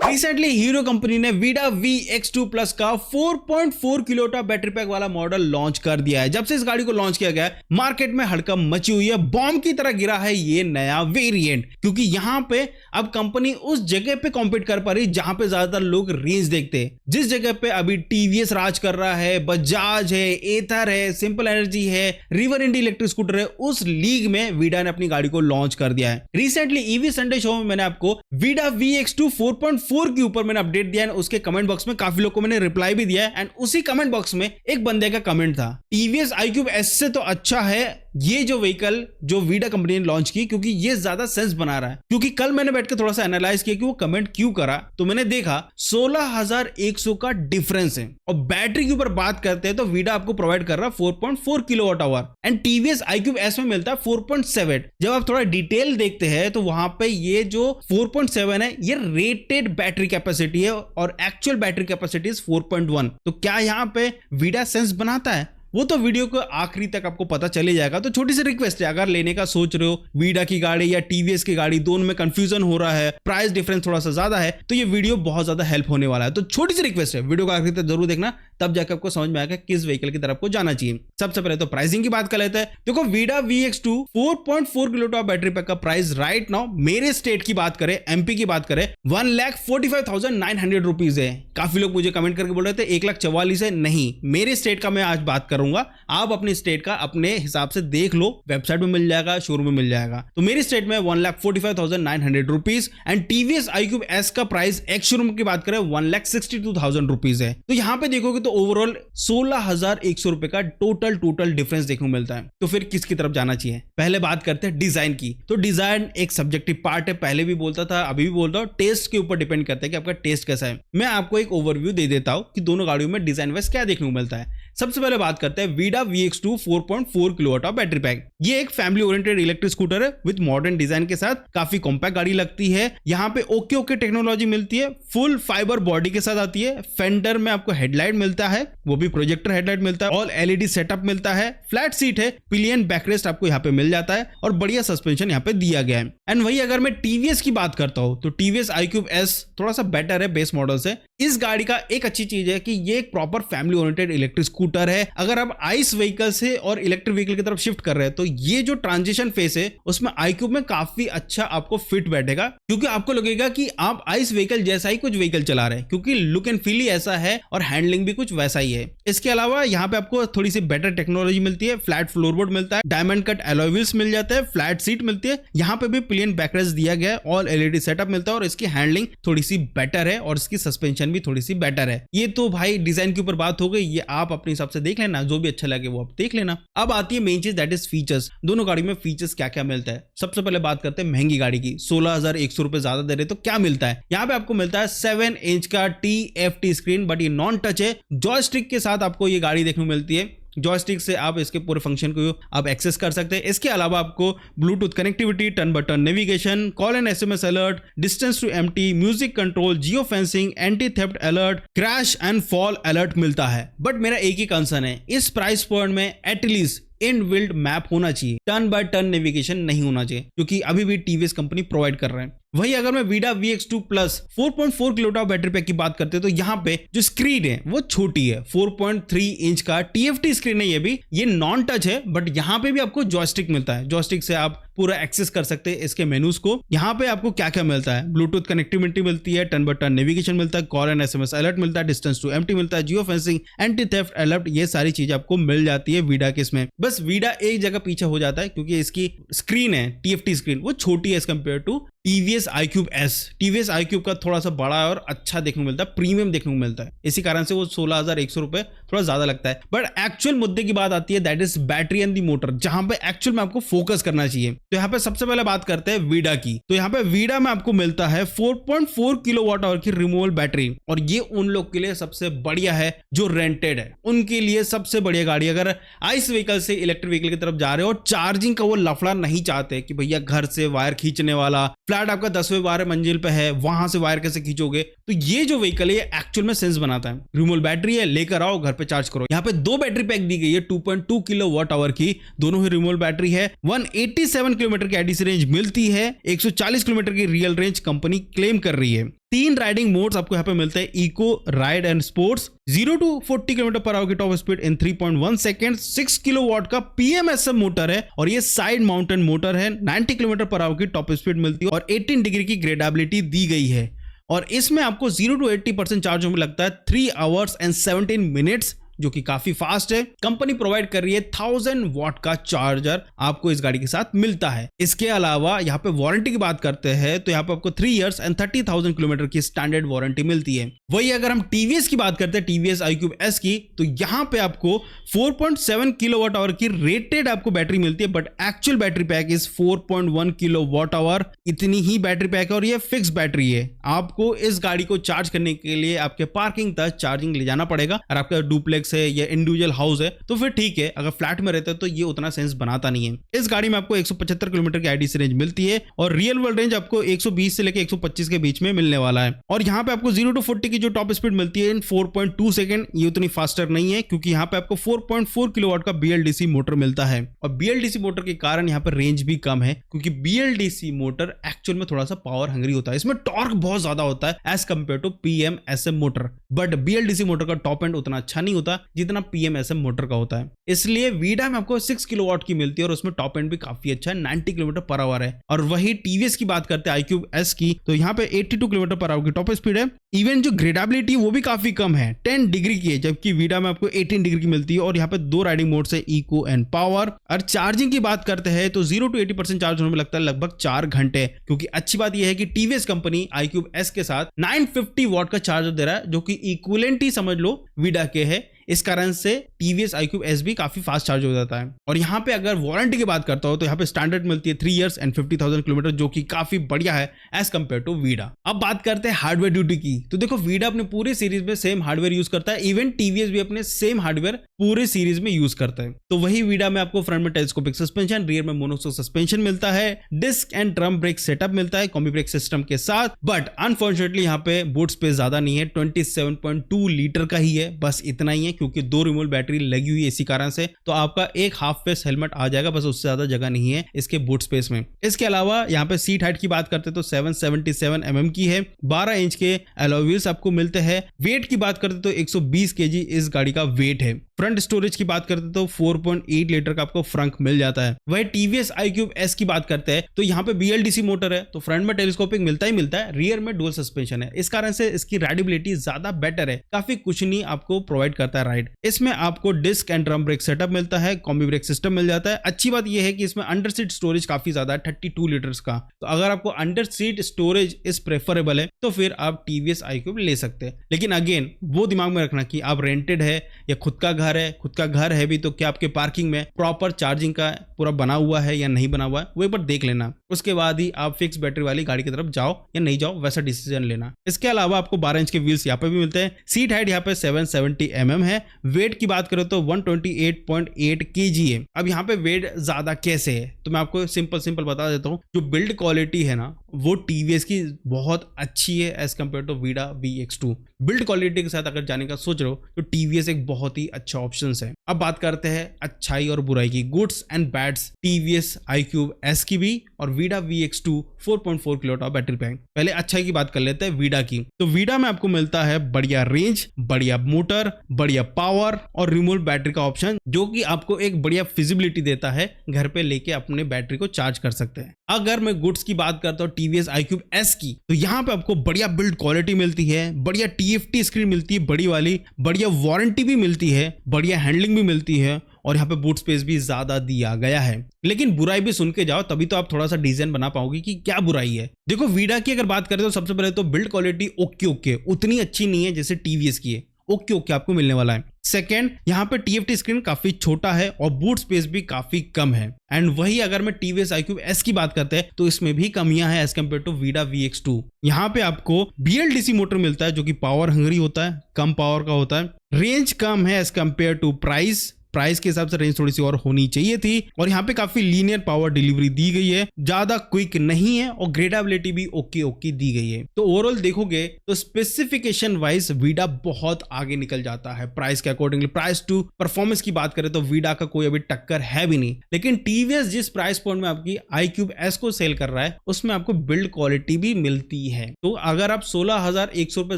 Recently hero company ने Vida VX2 plus का 4.4 kilowatt battery pack वाला मॉडल लॉन्च कर दिया है। जब से इस गाड़ी को लॉन्च किया गया है, मार्केट में हड़कंप मची हुई है, बॉम्ब की तरह गिरा है ये नया वेरिएंट, क्योंकि यहां पे अब कंपनी उस जगह पे कॉम्पीट कर पा रही जहां पे ज्यादातर लोग रेंज देखते हैं। जिस जगह पे अभी टीवीएस राज कर रहा है, बजाज है, एथर है, सिंपल एनर्जी है, रिवर इंडी इलेक्ट्रिक स्कूटर है, उस लीग में वीडा ने अपनी गाड़ी को लॉन्च कर दिया है। रिसेंटली ईवी संडे शो में मैंने आपको वीडा VX2 4.4 के ऊपर मैंने अपडेट दिया है, उसके कमेंट बॉक्स में काफी लोगों को मैंने रिप्लाई भी दिया है। एंड उसी कमेंट बॉक्स में एक बंदे का कमेंट था, टीवीएस iQube S से तो अच्छा है ये जो व्हीकल जो वीडा कंपनी ने लॉन्च की, क्योंकि ये ज्यादा सेंस बना रहा है। क्योंकि कल मैंने बैठ के थोड़ा सा एनालाइज किया कि वो कमेंट क्यों करा, तो मैंने देखा 16,100 का डिफरेंस है। और बैटरी के ऊपर बात करते हैं तो वीडा आपको प्रोवाइड कर रहा है 4.4 kilowatt hour and TVS iQube S में मिलता है 4.7। जब आप थोड़ा डिटेल देखते हैं तो वहां पे ये जो 4.7 है ये रेटेड बैटरी कैपेसिटी है और एक्चुअल बैटरी कैपेसिटी 4.1। तो क्या यहां पे वीडा सेंस बनाता है, वो तो वीडियो को आखिरी तक आपको पता चले जाएगा। तो छोटी सी रिक्वेस्ट है, अगर लेने का सोच रहे हो वीडा की गाड़ी या टीवीएस की गाड़ी, दोनों में कंफ्यूजन हो रहा है, प्राइस डिफरेंस थोड़ा सा ज्यादा है, तो ये वीडियो बहुत ज्यादा हेल्प होने वाला है। तो छोटी सी रिक्वेस्ट है, वीडियो को आखिरी तक जरूर देखना, तब जाकर आपको समझ में आएगा किस व्हीकल की तरफ को जाना चाहिए। सबसे पहले तो प्राइसिंग की बात कर लेते हैं। देखो Vida VX2 4.4 kilowatt battery pack का प्राइस राइट नाउ मेरे स्टेट की बात करें, एमपी की बात करें, 1,45,900 रुपीज है। काफी लोग मुझे कमेंट करके बोल रहे थे 1,44,000 है। नहीं, मेरे स्टेट का मैं आज बात करूंगा, आप अपनी स्टेट का अपने हिसाब से देख लो, वेबसाइट में मिल जाएगा, शोरूम में मिल जाएगा। तो मेरी स्टेट में 1,45,900 rupees and TVS iQube S का प्राइस एक्स शोरूम की बात करें 1,62,000 रुपीज है। तो यहां पे देखोगे तो ओवरऑल 16,100 रुपए का टोटल डिफरेंस देखने को मिलता है। तो फिर किसकी तरफ जाना चाहिए? पहले बात करते हैं डिजाइन की। तो डिजाइन एक सब्जेक्टिव पार्ट है, पहले भी बोलता था, अभी भी बोलता हूं, टेस्ट के ऊपर डिपेंड करता है कि आपका टेस्ट कैसा है। मैं आपको एक ओवरव्यू दे देता हूं कि दोनों गाड़ियों में डिजाइन वाइज क्या देखने को मिलता है। सबसे पहले बात करते हैं Vida VX2 4.4 kilowatt battery pack. ये एक फैमिली ओरिएंटेड इलेक्ट्रिक स्कूटर है विद मॉडर्न डिजाइन के साथ, काफी कॉम्पैक्ट गाड़ी लगती है। यहाँ पे ओके टेक्नोलॉजी मिलती है, फुल फाइबर बॉडी के साथ आती है। फेंडर में आपको हेडलाइट मिलता है, वो भी प्रोजेक्टर हेडलाइट मिलता है, ऑल LED सेटअप मिलता है, फ्लैट सीट है, पिलियन बैकरेस्ट आपको यहाँ पे मिल जाता है और बढ़िया सस्पेंशन यहाँ पे दिया गया है। एंड वही अगर मैं टीवीएस की बात करता हूं तो टीवीएस iQube S थोड़ा सा बेटर है बेस मॉडल से। इस गाड़ी का एक अच्छी चीज है कि ये एक proper family oriented electric scooter है। अगर आप आइस व्हीकल से और इलेक्ट्रिक व्हीकल की तरफ शिफ्ट कर रहे हैं तो ये जो ट्रांजिशन फेस है उसमें iQube में काफी अच्छा आपको फिट बैठेगा, क्योंकि आपको लगेगा कि आप आइस व्हीकल जैसा ही कुछ व्हीकल चला रहे हैं, क्योंकि लुक एंड फील ही ऐसा है और हैंडलिंग भी कुछ वैसा ही है। इसके अलावा यहाँ पे आपको थोड़ी सी बेटर टेक्नोलॉजी मिलती है, फ्लैट फ्लोरबोर्ड मिलता है, डायमंड कट अलॉय व्हील्स मिल जाते हैं, फ्लैट सीट मिलती है, यहाँ पे भी पिलियन बैकरेस्ट दिया गया है, ऑल LED सेटअप मिलता है और इसकी हैंडलिंग थोड़ी सी बेटर है और इसकी सस्पेंशन भी थोड़ी सी बेटर है। ये तो भाई डिजाइन के ऊपर बात हो गई, ये आप अपने हिसाब से देख लेना, जो भी अच्छा लगे वो आप देख लेना। अब आती है मेन चीज, दैट इज फीचर्स। दोनों गाड़ी में फीचर्स क्या क्या मिलता है। सबसे पहले बात करते हैं महंगी गाड़ी की, 16,100 रुपए ज्यादा दे रहे तो क्या मिलता है। यहाँ पे आपको मिलता है 7 इंच का TFT स्क्रीन, बट ये नॉन टच है। जॉयस्टिक के साथ आपको ये गाड़ी देखने को मिलती है, जॉयस्टिक से आप इसके पूरे फंक्शन को आप एक्सेस कर सकते हैं। इसके अलावा आपको Bluetooth connectivity, turn by turn navigation, call and SMS alert, distance to empty, music control, geo fencing, anti theft alert, crash and fall alert मिलता है। बट मेरा एक ही कंसर्न है, इस प्राइस पॉइंट में एटलीस्ट इनबिल्ट मैप होना चाहिए, टर्न बाय टर्न नेविगेशन नहीं होना चाहिए, क्योंकि अभी भी टीवीएस कंपनी प्रोवाइड कर रहे हैं। वही अगर मैं Vida VX2 plus 4.4 kilowatt battery pack की बात करते हैं तो यहाँ पे जो स्क्रीन है वो छोटी है, 4.3 इंच का TFT स्क्रीन है। ये नॉन टच है, बट यहाँ पे भी आपको जॉयस्टिक मिलता है, जॉयस्टिक से आप पूरा एक्सेस कर सकते हैं इसके मेनूज को। यहाँ पे आपको क्या क्या मिलता है, ब्लूटूथ कनेक्टिविटी मिलती है, टर्न बाय टर्न नेविगेशन मिलता है, कॉल एंड SMS अलर्ट मिलता है, डिस्टेंस टू एम्प्टी मिलता है, जियो फेंसिंग, एंटी थेफ्ट अलर्ट, ये सारी चीजें आपको मिल जाती है वीडा के इसमें। बस वीडा एक जगह पीछे हो जाता है क्योंकि इसकी स्क्रीन है TFT स्क्रीन, वो छोटी है as compare to TVS iQube S। TVS iQube का थोड़ा सा बड़ा और अच्छा देखने को मिलता है, प्रीमियम देखने को मिलता है, इसी कारण से वो 16,100 रुपए थोड़ा ज्यादा लगता है। बट एक्चुअल मुद्दे की बात आती है, that is battery and the motor, जहां पे एक्चुअल में आपको फोकस करना चाहिए। तो यहाँ पे सबसे पहले बात करते हैं वीडा की। तो यहाँ पे वीडा में आपको मिलता है 4.4 किलोवाट आवर की रिमूवेबल बैटरी, और ये उन लोग के लिए सबसे बढ़िया है जो रेंटेड है, उनके लिए सबसे बढ़िया गाड़ी। अगर आइस व्हीकल से इलेक्ट्रिक व्हीकल की तरफ जा रहे हो और चार्जिंग का वो लफड़ा नहीं चाहते कि भैया घर से वायर खींचने वाला, फ्लैट आपका 10वें 12वें मंजिल पे है, वहां से वायर कैसे खींचोगे, तो ये जो व्हीकल है ये एक्चुअल में सेंस बनाता है। रिमूवेबल बैटरी है, लेकर आओ घर पे चार्ज करो। यहाँ पे 2 बैटरी पैक दी गई है 2.2 किलोवाट आवर की, दोनों ही रिमूवेबल बैटरी है। 187 किलोमीटर की ADC रेंज मिलती है, 140 किलोमीटर की रियल रेंज कंपनी क्लेम कर रही है। 3 राइडिंग मोड्स आपको यहाँ पे मिलते हैं, eco, ride and sports. 0 to 40 kilometre per hour की top speed in 3.1 second. 6 kilowatt का PMSM मोटर है और ये साइड माउंटेन मोटर है। 90 किलोमीटर पर आवर की टॉप स्पीड मिलती है और 18 डिग्री की ग्रेडेबिलिटी दी गई है। और इसमें आपको 0 to 80% चार्ज होने में लगता है 3 hours and 17 minutes, जो कि काफी फास्ट है। कंपनी प्रोवाइड कर रही है 1000 वॉट का चार्जर आपको इस गाड़ी के साथ मिलता है। इसके अलावा यहाँ पे वारंटी की बात करते हैं तो यहाँ पे आपको 3 years and 30,000 किलोमीटर की स्टैंडर्ड वारंटी मिलती है। वही अगर हम टीवीएस की बात करते हैं, टीवीएस iQube S की, तो यहाँ पे आपको 4.7 किलोवाट आवर की रेटेड आपको बैटरी मिलती है, but actual battery pack is 4.1 kilowatt hour. इतनी ही बैटरी पैक है और ये फिक्स बैटरी है। आपको इस गाड़ी को चार्ज करने के लिए आपके पार्किंग तक चार्जिंग ले जाना पड़ेगा। और आपका डुप्लेक्स है या इंडिविजुअल हाउस है तो फिर ठीक है, अगर फ्लैट में रहते हैं तो ये उतना सेंस बनाता नहीं है। इस गाड़ी में आपको 175 किलोमीटर की आईडीसी रेंज मिलती है और रियल वर्ल्ड रेंज आपको 120 से लेकर 125 के बीच में मिलने वाला है। और यहाँ पे आपको 0 to 40 की जो टॉप स्पीड मिलती है इन 4.2 सेकंड, ये उतनी फास्टर नहीं है क्योंकि यहाँ पे आपको 4.4 किलोवाट का BLDC मोटर मिलता है। और BLDC मोटर के कारण यहाँ पर रेंज भी कम है क्योंकि BLDC मोटर एक्चुअल में थोड़ा सा पावर हंग्री होता है। इसमें टॉर्क बहुत ज्यादा होता है as compare to PMSM motor, but BLDC motor का टॉप एंड उतना अच्छा नहीं होता जितना PMSM मोटर का होता है। इसलिए वीडा में आपको 6 किलोवाट की मिलती है और उसमें टॉप एंड भी काफी अच्छा है, 90 किलोमीटर पर आवर है। और वही टीवीएस की बात करते हैं iQube S की, तो यहाँ पे 82 किलोमीटर पर आवर की टॉप स्पीड है। इवन जो ग्रेडेबिलिटी वो भी काफी कम है, 10 डिग्री की है, जबकि वीडा में आपको 18 डिग्री की मिलती है। और यहाँ पे 2 राइडिंग मोड्स है, इको एंड पावर। और चार्जिंग की बात करते हैं तो 0 to 80% चार्ज होने में लगता है लगभग 4 घंटे, क्योंकि अच्छी बात यह है कि टीवीएस कंपनी iQube S के साथ 950 वॉट का चार्जर दे रहा है, जो कि इक्विवेलेंट ही समझ लो वीडा के है। इस कारण से टीवीएस iQube S भी काफी फास्ट चार्ज हो जाता है। और यहाँ पे अगर वारंटी की बात करता हो तो यहाँ पे स्टैंडर्ड मिलती है 3 years and 50,000 किलोमीटर, जो कि काफी बढ़िया है एज कंपेयर टू वीडा। अब बात करते हैं हार्डवेयर ड्यूटी की, तो देखो वीडा अपने पूरे सीरीज में सेम हार्डवेयर यूज करता है, इवन टीवीएस भी अपने सेम हार्डवेयर पूरे सीरीज में यूज करता है। तो वही वीडा में आपको फ्रंट में टेलीस्कोपिक सस्पेंशन, रियर में मोनोशॉक सस्पेंशन मिलता है, disc and drum brake setup मिलता है कॉम्बी ब्रेक सिस्टम के साथ। बट अनफॉर्चुनेटली यहाँ पे बूट स्पेस ज्यादा नहीं है, 27.2 लीटर का ही है, बस इतना ही है, क्योंकि 2 रिमूवल बैटरी लगी हुई है इसी कारण से। तो आपका एक हाफ फेस हेलमेट आ जाएगा, बस उससे ज्यादा जगह नहीं है इसके बूट स्पेस में। इसके अलावा यहाँ पे सीट हाइट की बात करते तो 777 mm की है, 12 इंच के अलॉय व्हील्स आपको मिलते हैं। वेट की बात करते तो 120 kg इस गाड़ी का वेट है। फ्रंट स्टोरेज की बात करते तो 4.8 लीटर का आपको फ्रंट मिल जाता है। वही टीवीएस iQube S की बात करते हैं तो यहाँ पे BLDC मोटर है, तो फ्रंट में टेलीस्कोपिक मिलता ही मिलता है, रियर में डुअल सस्पेंशन है। इस कारण से इसकी राइडेबिलिटी ज्यादा बेटर है, काफी कुशनी आपको प्रोवाइड करता है राइड। इसमें आपको disc and drum brake setup मिलता है, कॉम्बी ब्रेक सिस्टम मिल जाता है। अच्छी बात यह है कि इसमें अंडर सीट स्टोरेज काफी ज्यादा है, 32 लीटर्स का। तो अगर आपको अंडर सीट स्टोरेज इस प्रेफरेबल है तो फिर आप टीवीएस iQube ले सकते हैं। लेकिन अगेन वो दिमाग में रखना कि आप रेंटेड है या खुद का घर है। खुद का घर है भी तो क्या आपके पार्किंग में प्रॉपर चार्जिंग का पूरा बना हुआ है या नहीं बना हुआ है, वो एक बार देख लेना। उसके बाद ही आप फिक्स बैटरी वाली गाड़ी की तरफ जाओ या नहीं जाओ, वैसा डिसीजन लेना। इसके अलावा आपको 12 इंच के व्हील्स यहाँ पे भी मिलते हैं। सीट हाइट यहाँ पे 770 mm है। वेट की बात करो तो 128.8 kg है। अब यहाँ पे वेट ज्यादा कैसे है तो मैं आपको सिंपल बता देता हूँ। जो बिल्ड क्वालिटी है ना वो टीवीएस की बहुत अच्छी है as compare to Vida VX2। Build quality के साथ अगर जाने का सोच रहे हो तो टीवीएस एक बहुत ही अच्छा ऑप्शन है। अब बात करते हैं अच्छाई और बुराई की, goods and bads TVS iQube S की भी और Vida VX2 4.4 kilowatt battery pack. पहले अच्छाई की बात कर लेते हैं वीडा की। तो वीडा में आपको मिलता है बढ़िया रेंज, बढ़िया मोटर, बढ़िया पावर और रिमूवल बैटरी का ऑप्शन, जो कि आपको एक बढ़िया फिजिबिलिटी देता है, घर पे लेके अपने बैटरी को चार्ज कर सकते हैं। अगर मैं गुड्स की बात करता हूँ टीवीएस iQube S की, तो यहाँ पे आपको बढ़िया बिल्ड क्वालिटी मिलती है, बढ़िया TFT स्क्रीन मिलती है बड़ी वाली, बढ़िया वारंटी भी मिलती है, बढ़िया हैंडलिंग भी मिलती है और यहाँ पे बूट स्पेस भी ज्यादा दिया गया है। लेकिन बुराई भी सुन के जाओ तभी तो आप थोड़ा सा डिजाइन बना पाओगे कि क्या बुराई है। देखो वीडा की अगर बात करें तो सबसे पहले तो बिल्ड क्वालिटी ओके उतनी अच्छी नहीं है जैसे टीवीएस की है, ओके आपको मिलने वाला है। सेकेंड, यहाँ पे TFT स्क्रीन काफी छोटा है और बूट स्पेस भी काफी कम है। एंड वही अगर मैं टीवीएस iQube S की बात करते हैं तो इसमें भी कमियां हैं as compare to Vida VX2। यहाँ पे आपको BLDC मोटर मिलता है जो कि पावर हंग्री होता है, कम पावर का होता है। रेंज कम है as compare to price, price के हिसाब से रेंज थोड़ी सी और होनी चाहिए थी। और यहाँ पे काफी लीनियर पावर डिलीवरी दी गई है, ज्यादा क्विक नहीं है और ग्रेडेबिलिटी भी ओके दी गई है। तो ओवरऑल देखोगे तो स्पेसिफिकेशन वाइज वीडा बहुत आगे निकल जाता है प्राइस के अकॉर्डिंगली। प्राइस टू परफॉर्मेंस की बात करें तो वीडा का कोई अभी टक्कर है भी नहीं। लेकिन टीवीएस जिस प्राइस पॉइंट में आपकी iQube S को सेल कर रहा है उसमें आपको बिल्ड क्वालिटी भी मिलती है। तो अगर आप 16,100 रुपए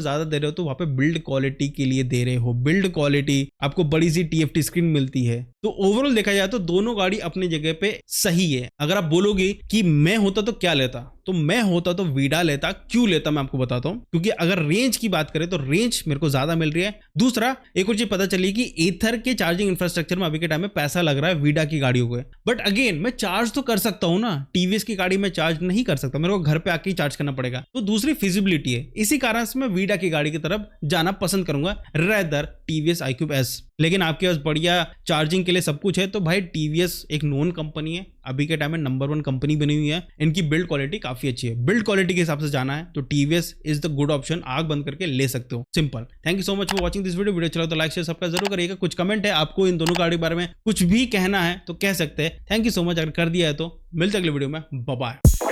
ज्यादा दे रहे हो तो वहां पे बिल्ड क्वालिटी के लिए दे रहे हो। बिल्ड क्वालिटी, आपको बड़ी सी TFT स्क्रीन मिलती है। तो ओवरऑल देखा जाए तो दोनों गाड़ी अपनी जगह पे सही है। अगर आप बोलोगे कि मैं होता तो क्या लेता, तो मैं होता तो वीडा लेता। क्यों लेता मैं आपको बताता हूं, क्योंकि अगर रेंज की बात करें तो रेंज मेरे को ज्यादा मिल रही है। दूसरा एक और चीज पता चली कि एथर के चार्जिंग इंफ्रास्ट्रक्चर में अभी के टाइम में पैसा लग रहा है वीडा की गाड़ियों को। बट अगेन मैं चार्ज तो कर सकता हूं ना, टीवीएस की गाड़ी में चार्ज नहीं कर सकता, मेरे को घर पे आके ही चार्ज करना पड़ेगा। तो दूसरी फिजिबिलिटी है, इसी कारण से मैं वीडा की गाड़ी की तरफ जाना पसंद करूंगा रेदर टीवीएस iQube S। लेकिन आपके पास बढ़िया चार्जिंग के लिए सब कुछ है तो भाई टीवीएस एक नोन कंपनी है, अभी के टाइम में नंबर 1 कंपनी बनी हुई है। इनकी बिल्ड क्वालिटी काफी अच्छी है। बिल्ड क्वालिटी के हिसाब से जाना है तो TVS is the good option, आग बंद करके ले सकते हो, simple. Thank you so much for watching this video चला तो लाइक शेयर सब्सक्राइब जरूर करिएगा। कुछ कमेंट है, आपको इन दोनों गाड़ी के बारे में कुछ भी कहना है तो कह सकते हैं। थैंक यू सो मच, अगर कर दिया है तो मिलते अगले वीडियो में, बाय बाय।